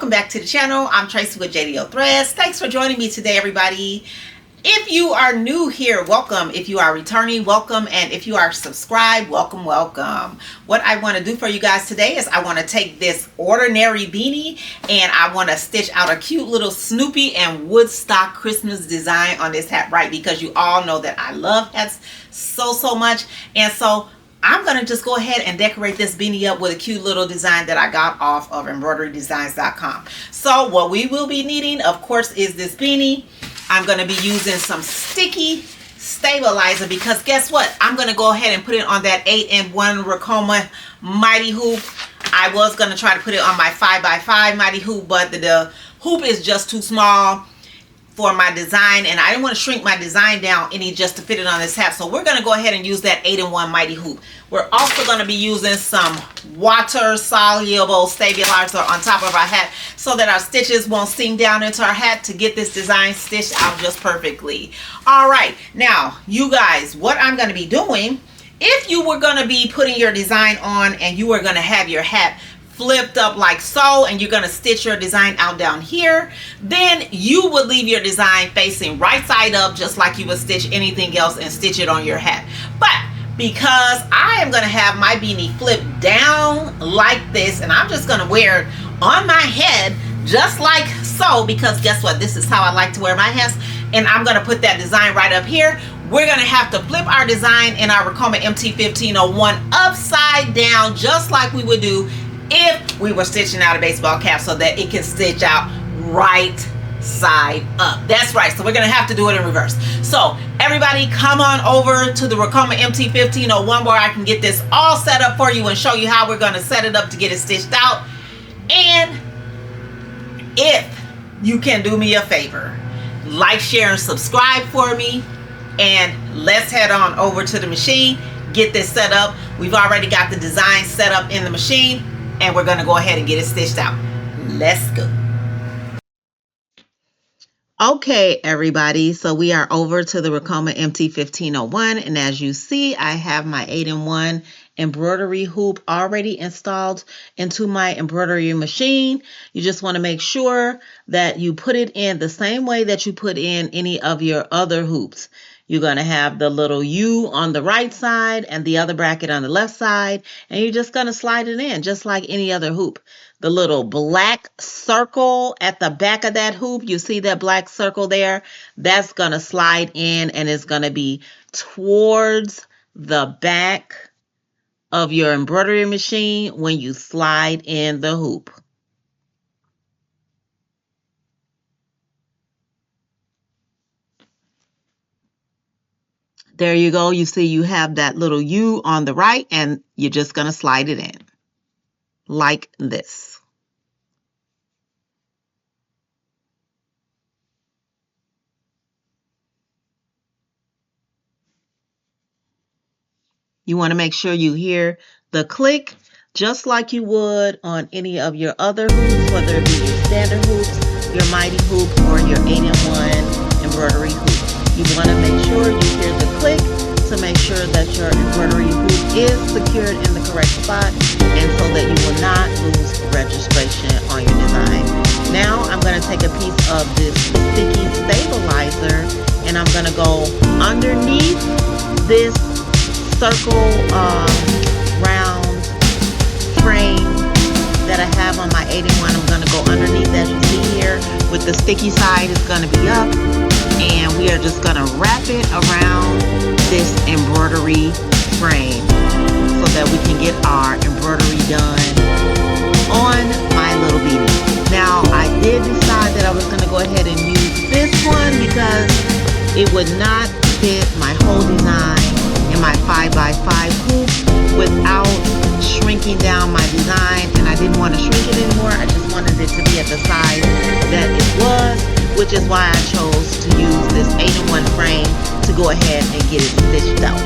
Welcome back to the channel. I'm Tracy with JDO Threads. Thanks for joining me today, everybody. If you are new here, welcome. If you are returning, welcome. And if you are subscribed, welcome, welcome. What I want to do for you guys today is I want to take this ordinary beanie and I want to stitch out a cute little Snoopy and Woodstock Christmas design on this hat, right? Because you all know that I love hats so much. And so I'm going to just go ahead and decorate this beanie up with a cute little design that I got off of embroiderydesigns.com. So what we will be needing, of course, is this beanie. I'm going to be using some sticky stabilizer because guess what? I'm going to go ahead and put it on that 8-in-1 Ricoma Mighty Hoop. I was going to try to put it on my 5x5 Mighty Hoop, but the hoop is just too small for my design, and I didn't want to shrink my design down any just to fit it on this hat. So we're going to go ahead and use that 8-in-1 Mighty Hoop. We're also going to be using some water soluble stabilizer on top of our hat so that our stitches won't sink down into our hat to get this design stitched out just perfectly. All right, now you guys, what I'm going to be doing, if you were going to be putting your design on and you were going to have your hat flipped up like so, and you're going to stitch your design out down here, then you would leave your design facing right side up just like you would stitch anything else and stitch it on your hat. But because I am going to have my beanie flipped down like this, and I'm just going to wear it on my head just like so, because guess what, this is how I like to wear my hats, and I'm going to put that design right up here. We're going to have to flip our design in our Ricoma MT1501 upside down just like we would do if we were stitching out a baseball cap, so that it can stitch out right side up. That's right. So we're going to have to do it in reverse. So everybody come on over to the Ricoma MT1501 where I can get this all set up for you and show you how we're going to set it up to get it stitched out. And if you can do me a favor, like, share, and subscribe for me, and let's head on over to the machine, get this set up. We've already got the design set up in the machine, and we're going to go ahead and get it stitched out. Let's go. Okay, everybody, so we are over to the Ricoma MT1501, and as you see, I have my 8-in-1 embroidery hoop already installed into my embroidery machine. You just want to make sure that you put it in the same way that you put in any of your other hoops. You're going to have the little U on the right side and the other bracket on the left side, and you're just going to slide it in just like any other hoop. The little black circle at the back of that hoop, you see that black circle there? That's going to slide in, and it's going to be towards the back of your embroidery machine when you slide in the hoop. There you go. You see you have that little U on the right, and you're just going to slide it in like this. You want to make sure you hear the click just like you would on any of your other hoops, whether it be your standard hoops, your mighty hoop, or your 8-in-1 embroidery hoop. You want to make sure you hear the click to make sure that your embroidery hoop is secured in the correct spot, and so that you will not lose registration on your design. Now I'm going to take a piece of this sticky stabilizer, and I'm going to go underneath this circle round frame that I have on my 8-in-1. I'm going to go underneath, as you see here, with the sticky side is going to be up, and we are just going to wrap it around this embroidery frame so that we can get our embroidery done on my little beanie. Now I did decide that I was going to go ahead and use this one because it would not fit my whole design in my 5x5 hoop without shrinking down my design, and I didn't want to shrink it anymore. I just wanted it to be at the size that it was, which is why I chose to use this 8-in-1 frame to go ahead and get it stitched out.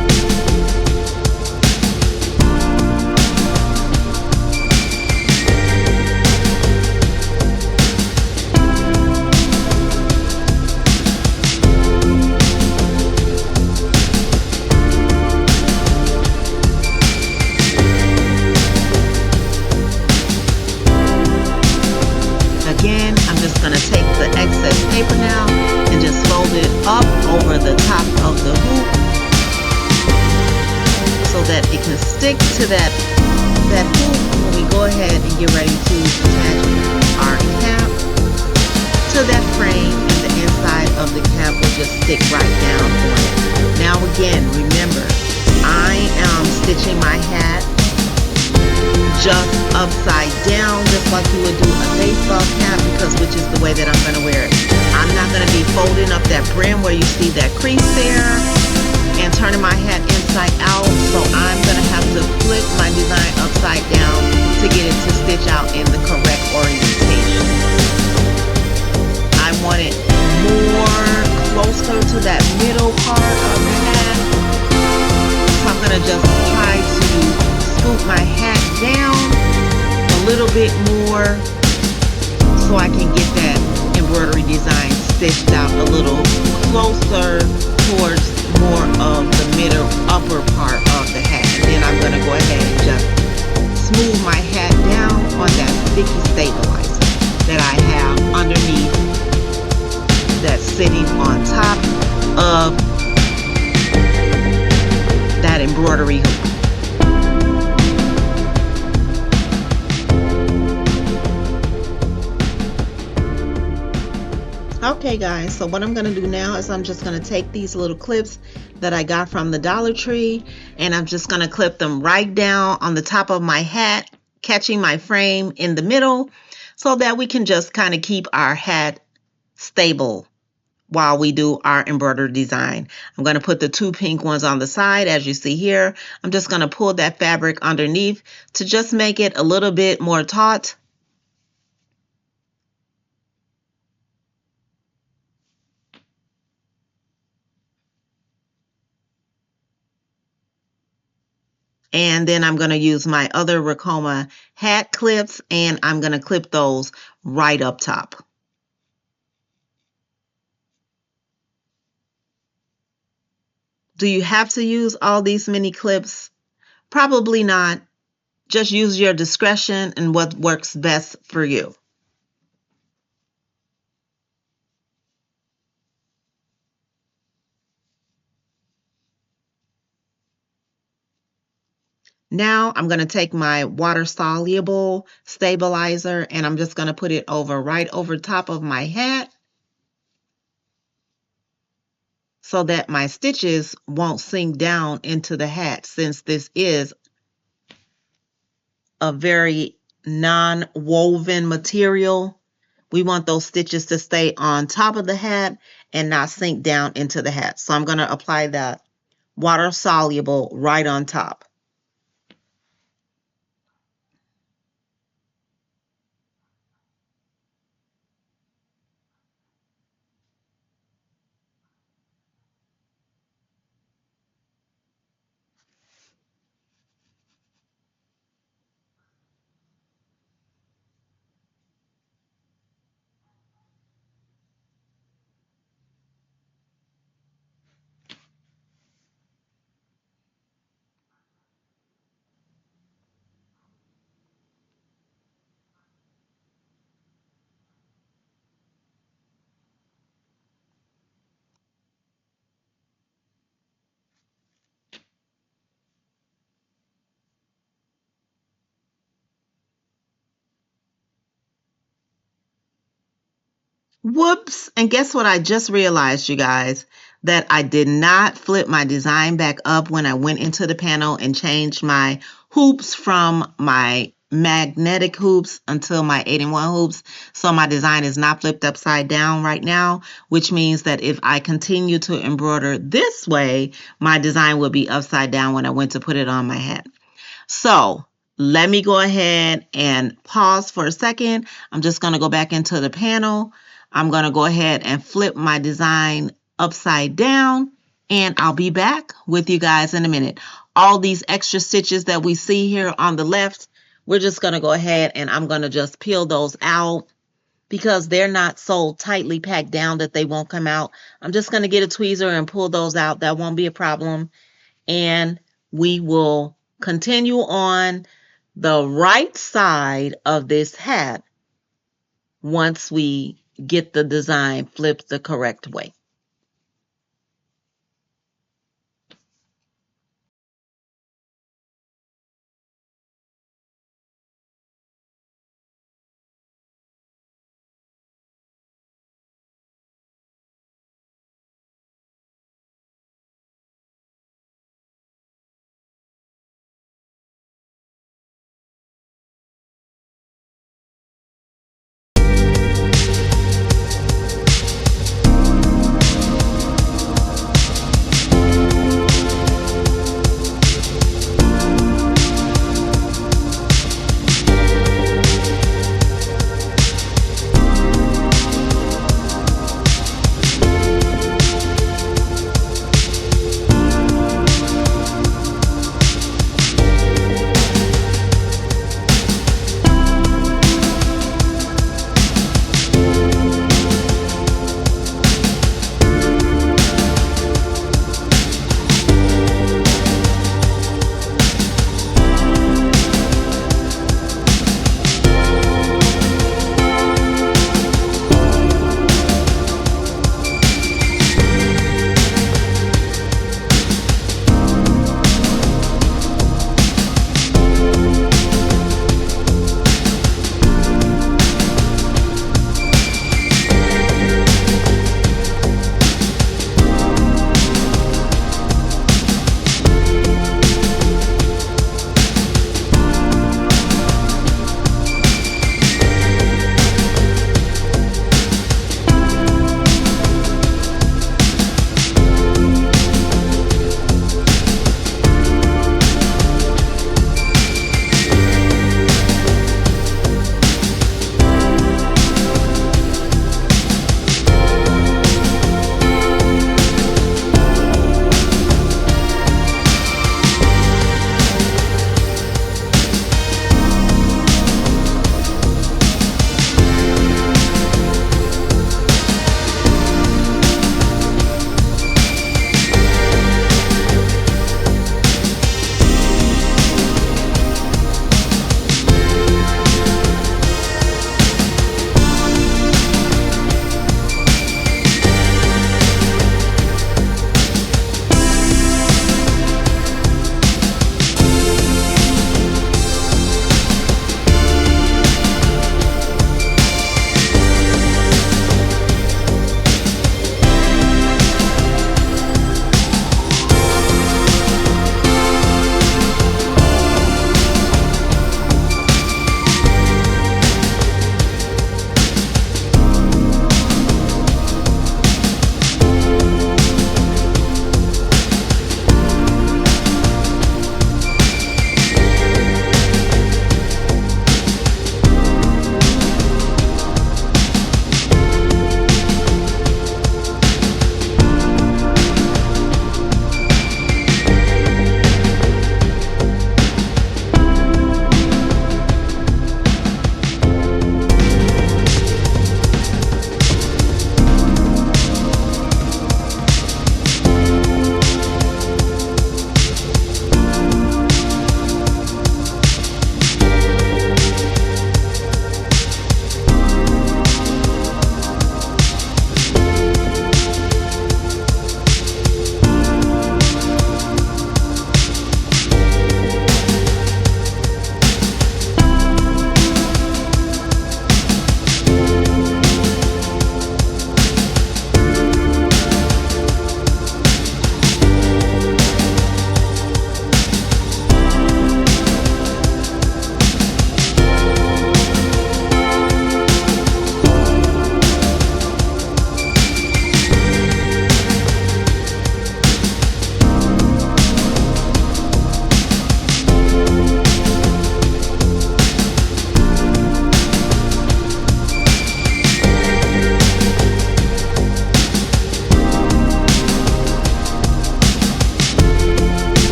again, I'm just going to take the excess paper now and just fold it up over the top of the hoop so that it can stick to that hoop when we go ahead and get ready to attach our cap to that frame, and the inside of the cap will just stick right down on it. Now again, remember, I am stitching my hat just upside down, just like you would do a baseball cap, because which is the way that I'm going to wear it. I'm not going to be folding up that brim where you see that crease there and turning my hat inside out, so I'm going to have to flip my design upside down to get it to stitch out in the correct orientation. I want it more closer to that middle part of the hat, so I'm going to just try to scoop my hat down a little bit more so I can get that embroidery design stitched out a little closer towards more of the middle upper part of the hat. And then I'm going to go ahead and just smooth my hat down on that sticky stabilizer that I have underneath, that's sitting on top of that embroidery hoop. Okay guys, so what I'm going to do now is I'm just going to take these little clips that I got from the Dollar Tree, and I'm just going to clip them right down on the top of my hat, catching my frame in the middle, so that we can just kind of keep our hat stable while we do our embroidery design. I'm going to put the two pink ones on the side, as you see here. I'm just going to pull that fabric underneath to just make it a little bit more taut. And then I'm going to use my other Ricoma hat clips, and I'm going to clip those right up top. Do you have to use all these mini clips? Probably not. Just use your discretion and what works best for you. Now I'm going to take my water-soluble stabilizer, and I'm just going to put it right over top of my hat so that my stitches won't sink down into the hat, since this is a very non-woven material. We want those stitches to stay on top of the hat and not sink down into the hat. So I'm going to apply that water-soluble right on top. Whoops! And guess what I just realized, you guys? That I did not flip my design back up when I went into the panel and changed my hoops from my magnetic hoops until my 8-in-1 hoops. So my design is not flipped upside down right now, which means that if I continue to embroider this way, my design will be upside down when I went to put it on my hat. So let me go ahead and pause for a second. I'm just going to go back into the panel. I'm going to go ahead and flip my design upside down, and I'll be back with you guys in a minute. All these extra stitches that we see here on the left, we're just going to go ahead and I'm going to just peel those out because they're not so tightly packed down that they won't come out. I'm just going to get a tweezer and pull those out. That won't be a problem. And we will continue on the right side of this hat once we get the design flipped the correct way.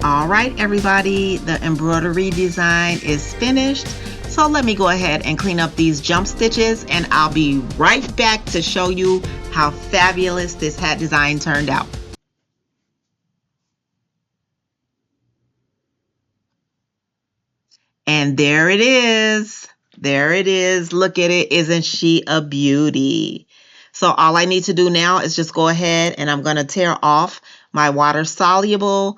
All right, everybody, the embroidery design is finished. So let me go ahead and clean up these jump stitches, and I'll be right back to show you how fabulous this hat design turned out. And there it is. There it is. Look at it. Isn't she a beauty? So all I need to do now is just go ahead and I'm going to tear off my water soluble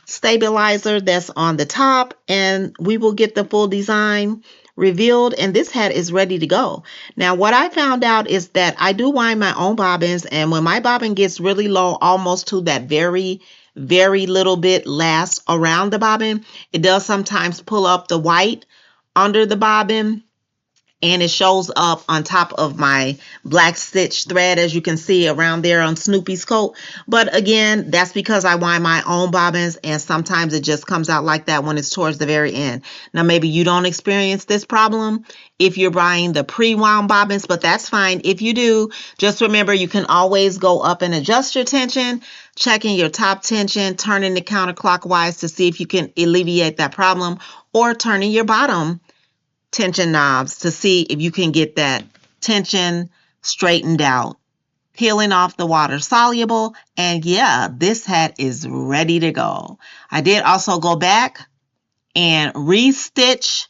stabilizer that's on the top, and we will get the full design revealed, and this hat is ready to go. Now what I found out is that I do wind my own bobbins, and when my bobbin gets really low, almost to that very little bit last around the bobbin, it does sometimes pull up the white under the bobbin, and it shows up on top of my black stitch thread, as you can see around there on Snoopy's coat. But again, that's because I wind my own bobbins, and sometimes it just comes out like that when it's towards the very end. Now maybe you don't experience this problem if you're buying the pre-wound bobbins, but that's fine. If you do, just remember you can always go up and adjust your tension, checking your top tension, turning it counterclockwise to see if you can alleviate that problem, or turning your bottom tension knobs to see if you can get that tension straightened out. Peeling off the water soluble, and yeah, this hat is ready to go. I did also go back and re-stitch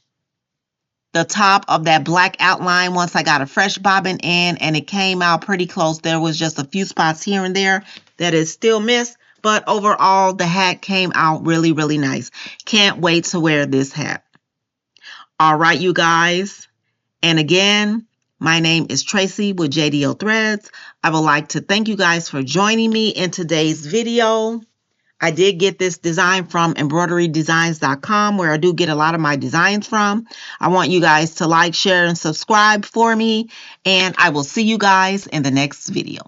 the top of that black outline once I got a fresh bobbin in, and it came out pretty close. There was just a few spots here and there that is still missed, but overall the hat came out really nice. Can't wait to wear this hat. All right, you guys. And again, my name is Tracy with JDO Threads. I would like to thank you guys for joining me in today's video. I did get this design from embroiderydesigns.com, where I do get a lot of my designs from. I want you guys to like, share, and subscribe for me, and I will see you guys in the next video.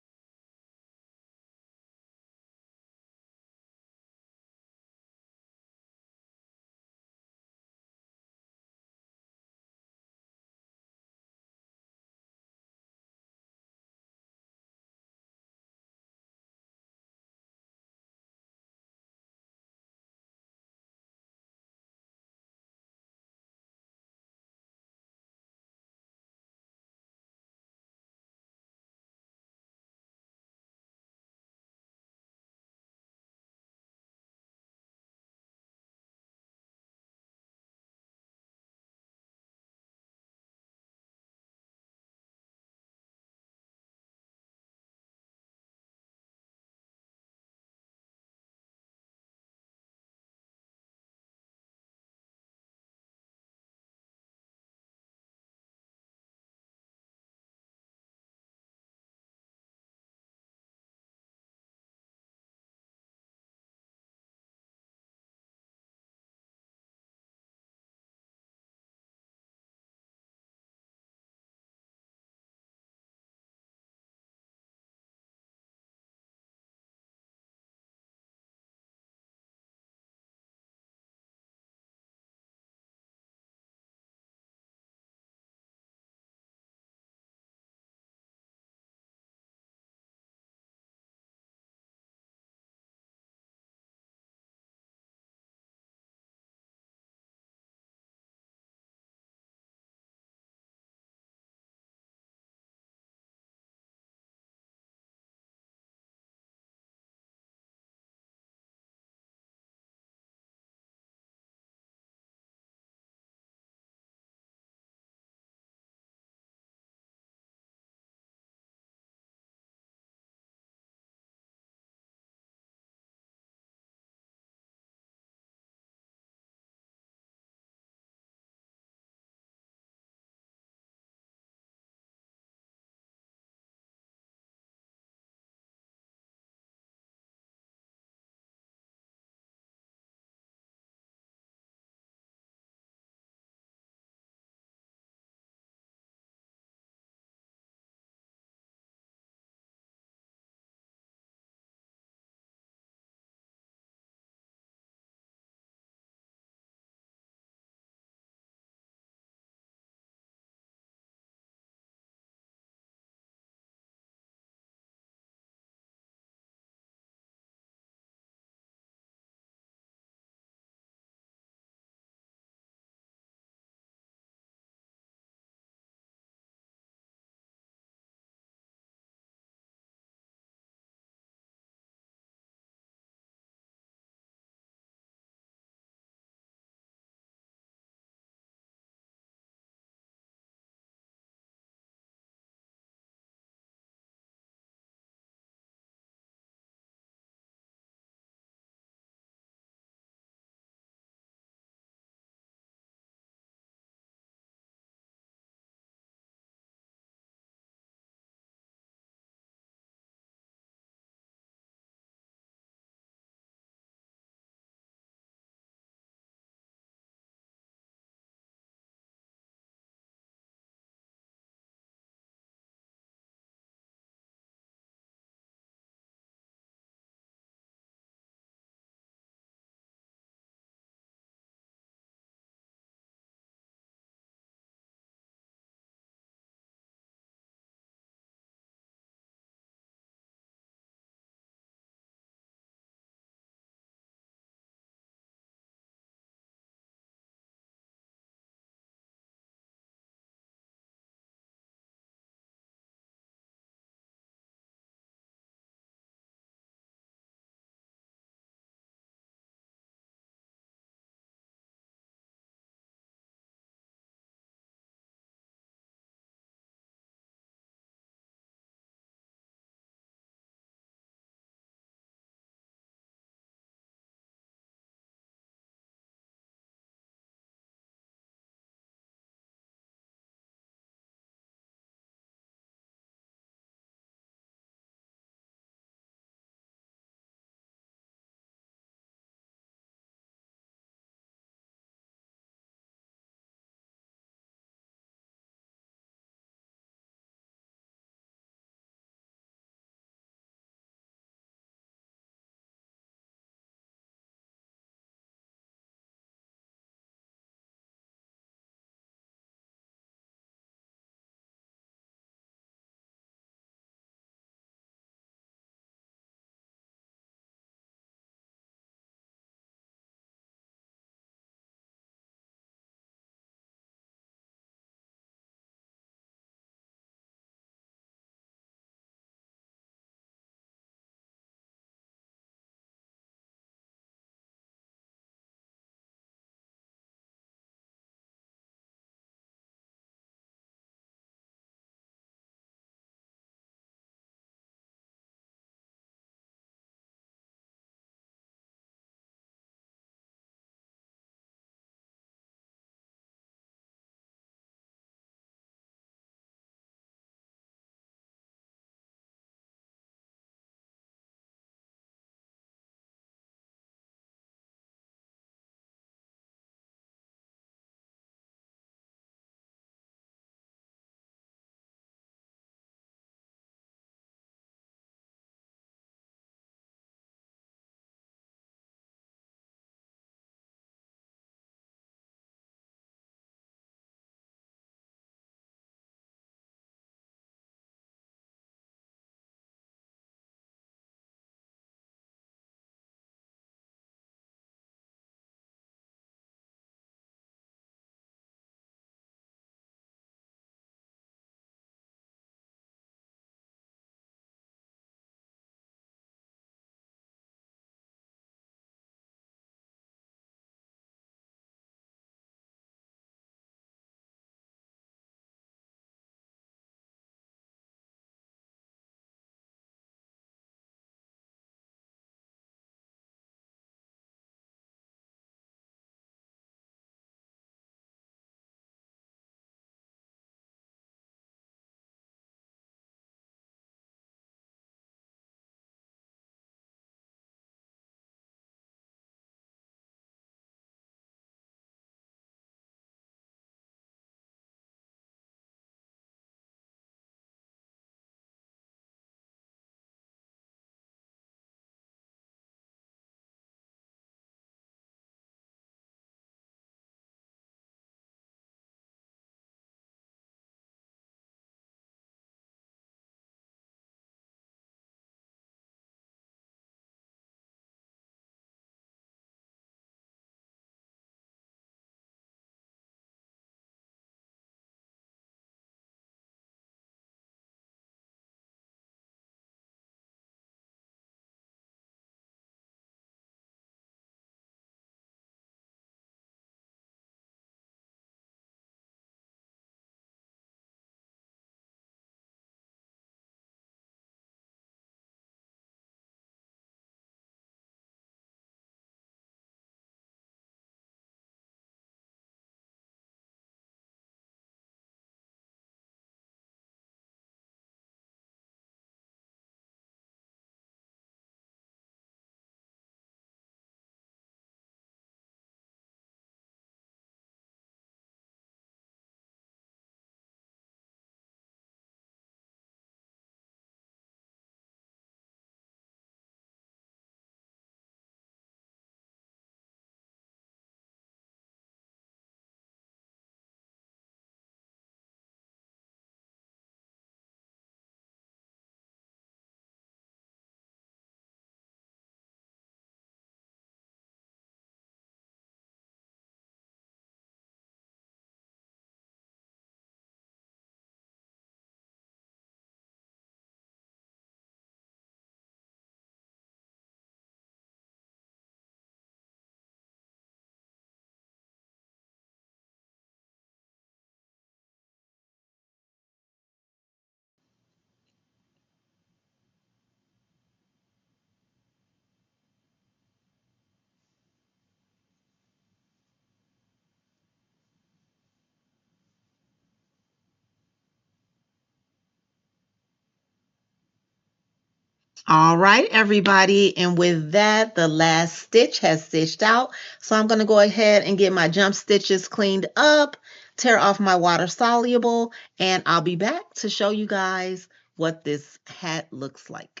All right, everybody. And with that, the last stitch has stitched out. So I'm going to go ahead and get my jump stitches cleaned up, tear off my water soluble, and I'll be back to show you guys what this hat looks like.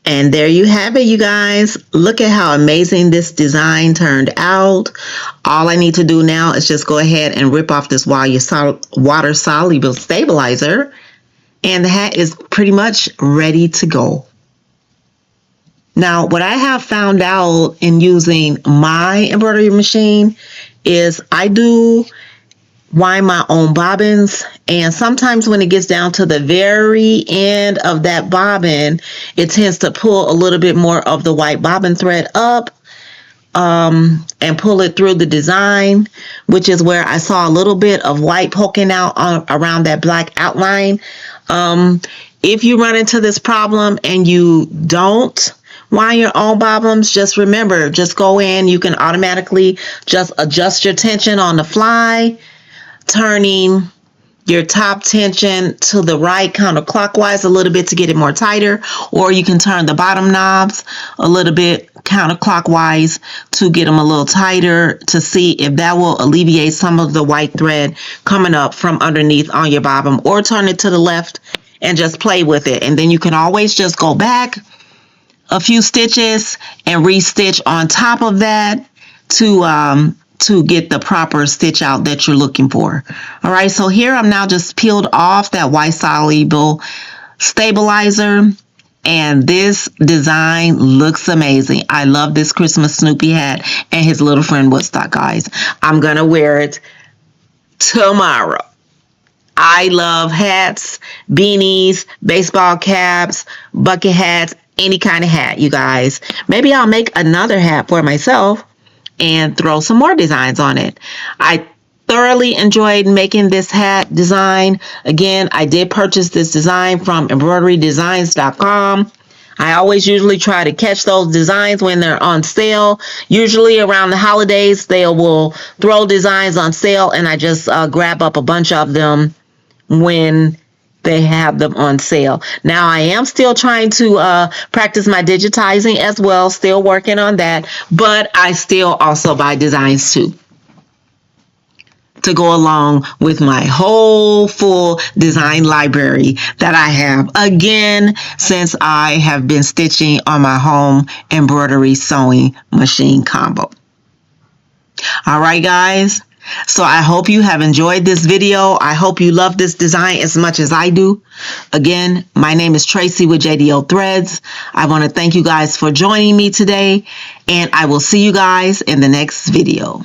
And there you have it, you guys. Look at how amazing this design turned out. All I need to do now is just go ahead and rip off this water soluble stabilizer, and the hat is pretty much ready to go. Now, what I have found out in using my embroidery machine is I do wind my own bobbins, and sometimes when it gets down to the very end of that bobbin, it tends to pull a little bit more of the white bobbin thread up and pull it through the design, which is where I saw a little bit of white poking out around that black outline. If you run into this problem and you don't wind your own bobbins, just remember, just go in, you can automatically just adjust your tension on the fly, turning your top tension to the right counterclockwise a little bit to get it more tighter, or you can turn the bottom knobs a little bit counterclockwise to get them a little tighter to see if that will alleviate some of the white thread coming up from underneath on your bobbin, or turn it to the left and just play with it. And then you can always just go back a few stitches and re-stitch on top of that to get the proper stitch out that you're looking for. All right, so here I'm now just peeled off that white soluble stabilizer, and this design looks amazing. I love this Christmas Snoopy hat and his little friend Woodstock, guys. I'm gonna wear it tomorrow. I love hats, beanies, baseball caps, bucket hats, any kind of hat, you guys. Maybe I'll make another hat for myself and throw some more designs on it. I thoroughly enjoyed making this hat design. Again, I did purchase this design from embroiderydesigns.com. I always usually try to catch those designs when they're on sale. Usually around the holidays, they will throw designs on sale, and I just grab up a bunch of them when they have them on sale. Now, I am still trying to practice my digitizing as well, still working on that, but I still also buy designs too, to go along with my whole full design library that I have, again, since I have been stitching on my home embroidery sewing machine combo. All right, guys. So I hope you have enjoyed this video. I hope you love this design as much as I do. Again, my name is Tracy with JDO Threads. I want to thank you guys for joining me today, and I will see you guys in the next video.